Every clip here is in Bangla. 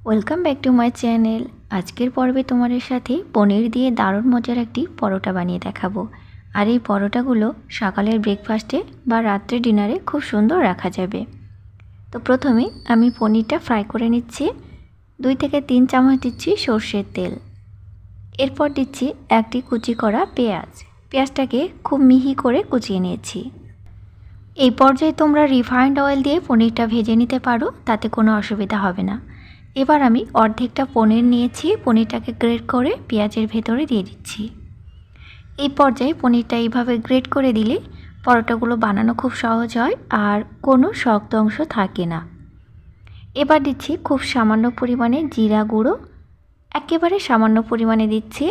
Welcome back to my channel. আজকের পর্বে তোমাদের সাথে পনির দিয়ে দারুণ মজার একটি পরোটা বানিয়ে দেখাবো। আর এই পরোটাগুলো সকালের ব্রেকফাস্টে বা রাত্রে ডিনারে খুব সুন্দর রাখা যাবে। তো প্রথমে আমি পনিরটা ফ্রাই করে নিচ্ছি। 2 থেকে 3 চামচ দিচ্ছি সর্ষের তেল। এরপর দিচ্ছি একটি কুচি করা পেঁয়াজটাকে খুব মিহি করে কুচিয়ে নিয়েছি। এই পর্যায়ে তোমরা রিফাইন্ড অয়েল দিয়ে পনিরটা ভেজে নিতে পারো, তাতে কোনো অসুবিধা হবে না। এবার আমি অর্ধেকটা পনির নিয়েছি, পনিরটাকে গ্রেট করে পেঁয়াজের ভেতরে দিয়ে দিচ্ছি। এই পর্যায়ে পনিরটা এইভাবে গ্রেট করে দিলে পরোটাগুলো বানানো খুব সহজ হয় আর কোনো শক্ত অংশ থাকে না। এবার দিচ্ছি খুব সামান্য পরিমাণে জিরা গুঁড়ো, একেবারে সামান্য পরিমাণে দিচ্ছি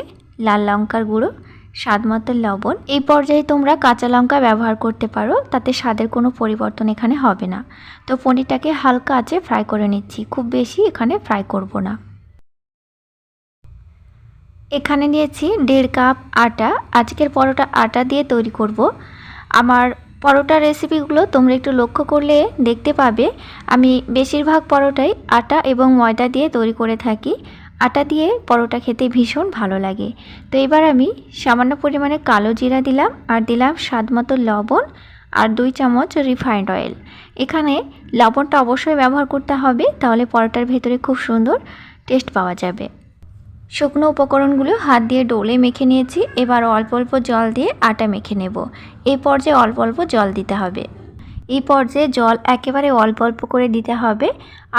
লাল লঙ্কার গুঁড়ো, স্বাদ মতো লবণ। এই পর্যায়ে তোমরা কাঁচা লঙ্কা ব্যবহার করতে পারো, তাতে স্বাদের কোনো পরিবর্তন এখানে হবে না। তো পনিরটাকে হালকা আঁচে ফ্রাই করে নিচ্ছি, খুব বেশি এখানে ফ্রাই করব না। এখানে নিয়েছি 1.5 কাপ আটা। আজকের পরোটা আটা দিয়ে তৈরি করব। আমার পরোটার রেসিপিগুলো তোমরা একটু লক্ষ্য করলে দেখতে পাবে আমি বেশিরভাগ পরোটাই আটা এবং ময়দা দিয়ে তৈরি করে থাকি। আটা দিয়ে পরোটা খেতে ভীষণ ভালো লাগে। তো এবার আমি সামান্য পরিমাণে কালো জিরা দিলাম আর দিলাম স্বাদ মতো লবণ আর 2 চামচ রিফাইন্ড অয়েল। এখানে লবণটা অবশ্যই ব্যবহার করতে হবে, তাহলে পরোটার ভেতরে খুব সুন্দর টেস্ট পাওয়া যাবে। শুকনো উপকরণগুলো হাত দিয়ে ডলে মেখে নিয়েছি। এবার অল্প অল্প জল দিয়ে আটা মেখে নেব। এই পর্যায়ে অল্প অল্প জল দিতে হবে। এই পর্যায়ে জল একেবারে অল্প অল্প করে দিতে হবে।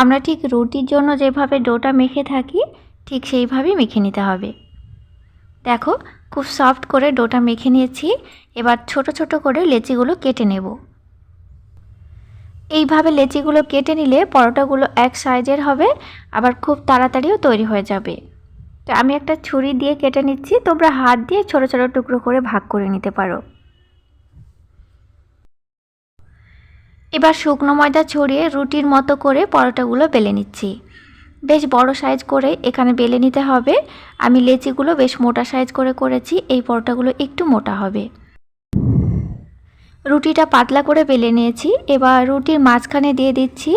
আমরা ঠিক রুটির জন্য যেভাবে ডোটা মেখে থাকি ঠিক সেইভাবেই মেখে নিতে হবে। দেখো খুব সফট করে ডোটা মেখে নিয়েছি। এবার ছোট ছোট করে লেচিগুলো কেটে নেব। এইভাবে লেচিগুলো কেটে নিলে পরোটাগুলো এক সাইজের হবে, আবার খুব তাড়াতাড়িও তৈরি হয়ে যাবে। তো আমি একটা ছুরি দিয়ে কেটে নিচ্ছি, তোমরা হাত দিয়ে ছোট ছোট টুকরো করে ভাগ করে নিতে পারো। এবার শুকনো ময়দা ছড়িয়ে রুটির মতো করে পরোটাগুলো বেলে নিচ্ছি। বেশ বড় সাইজ করে এখানে বেলে নিতে হবে। আমি লেচিগুলো বেশ মোটা সাইজ করে করেছি, এই পরোটাগুলো একটু মোটা হবে। রুটিটা পাতলা করে বেলে নিয়েছি। এবার রুটির মাঝখানে দিয়ে দিচ্ছি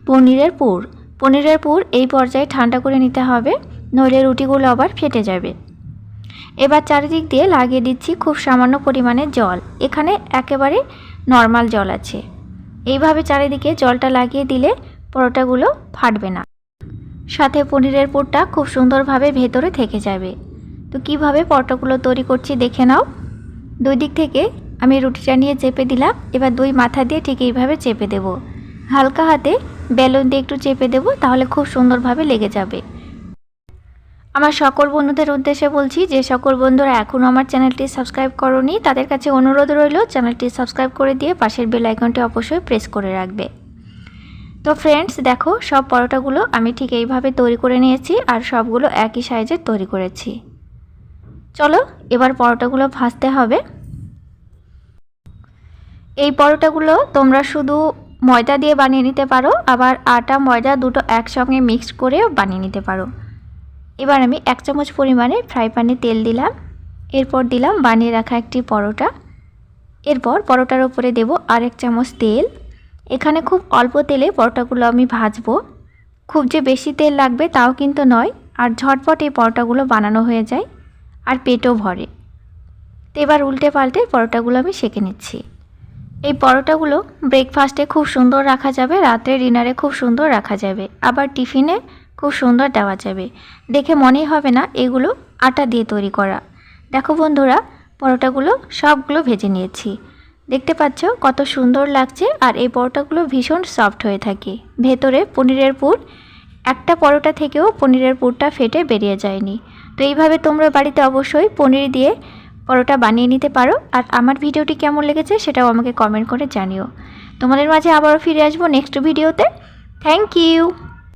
পনিরের পুর। পনিরের পুর এই পর্যায়ে ঠান্ডা করে নিতে হবে, নইলে রুটিগুলো আবার ফেটে যাবে। এবার চারিদিক দিয়ে লাগিয়ে দিচ্ছি খুব সামান্য পরিমাণে জল। এখানে একেবারে নর্মাল জল আছে। এইভাবে চারিদিকে জলটা লাগিয়ে দিলে পরোটাগুলো ফাটবে না, সাথে পনিরের পুরটা খুব সুন্দরভাবে ভেতরে থেকে যাবে। তো কিভাবে পরোটাগুলো তৈরি করছি দেখে নাও। 2 দিক থেকে আমি রুটিটা নিয়ে চেপে দিলাম। এবার 2 মাথা দিয়ে ঠিক এইভাবে চেপে দেব। হালকা হাতে বেলুন দিয়ে একটু চেপে দেব, তাহলে খুব সুন্দরভাবে লেগে যাবে। আমার সকল বন্ধুদের উদ্দেশ্যে বলছি, যে সকল বন্ধুরা এখনও আমার চ্যানেলটি সাবস্ক্রাইব করোনি তাদের কাছে অনুরোধ রইল চ্যানেলটি সাবস্ক্রাইব করে দিয়ে পাশের বেল আইকনটি অবশ্যই প্রেস করে রাখবে। তো ফ্রেন্ডস দেখো, সব পরোটাগুলো আমি ঠিক এইভাবে তৈরি করে নিয়েছি আর সবগুলো একই সাইজের তৈরি করেছি। চলো এবার পরোটাগুলো ভাজতে হবে। এই পরোটাগুলো তোমরা শুধু ময়দা দিয়ে বানিয়ে নিতে পারো, আবার আটা ময়দা দুটো একসঙ্গে মিক্সড করেও বানিয়ে নিতে পারো। এবার আমি 1 চামচ পরিমাণে ফ্রাই প্যানে তেল দিলাম। এরপর দিলাম বানিয়ে রাখা একটি পরোটা। এরপর পরোটার উপরে দেব আর 1 চামচ তেল। এখানে খুব অল্প তেলে পরোটাগুলো আমি ভাজবো। খুব যে বেশি তেল লাগবে তাও কিন্তু নয়, আর ঝটপট এই পরোটাগুলো বানানো হয়ে যায় আর পেটও ভরে। তো এবার উল্টে পাল্টে পরোটাগুলো আমি সেঁকে নিচ্ছি। এই পরোটাগুলো ব্রেকফাস্টে খুব সুন্দর রাখা যাবে, রাতের ডিনারে খুব সুন্দর রাখা যাবে, আবার টিফিনে খুব সুন্দর দেওয়া যাবে। দেখে মনেই হবে না এগুলো আটা দিয়ে তৈরি করা। দেখো বন্ধুরা, পরোটাগুলো সবগুলো ভেজে নিয়েছি। দেখতে পাচ্ছ কত সুন্দর লাগছে, আর এই পরোটাগুলো ভীষণ সফট হয়ে থাকে। ভেতরে পনিরের পুর, একটা পরোটা থেকেও পনিরের পুরটা ফেটে বেরিয়ে যায়নি। তো এইভাবে তোমরা বাড়িতে অবশ্যই পনির দিয়ে পরোটা বানিয়ে নিতে পারো। আর আমার ভিডিওটি কেমন লেগেছে সেটাও আমাকে কমেন্ট করে জানিও। তোমাদের মাঝে আবারও ফিরে আসবো নেক্সট ভিডিওতে। Thank you.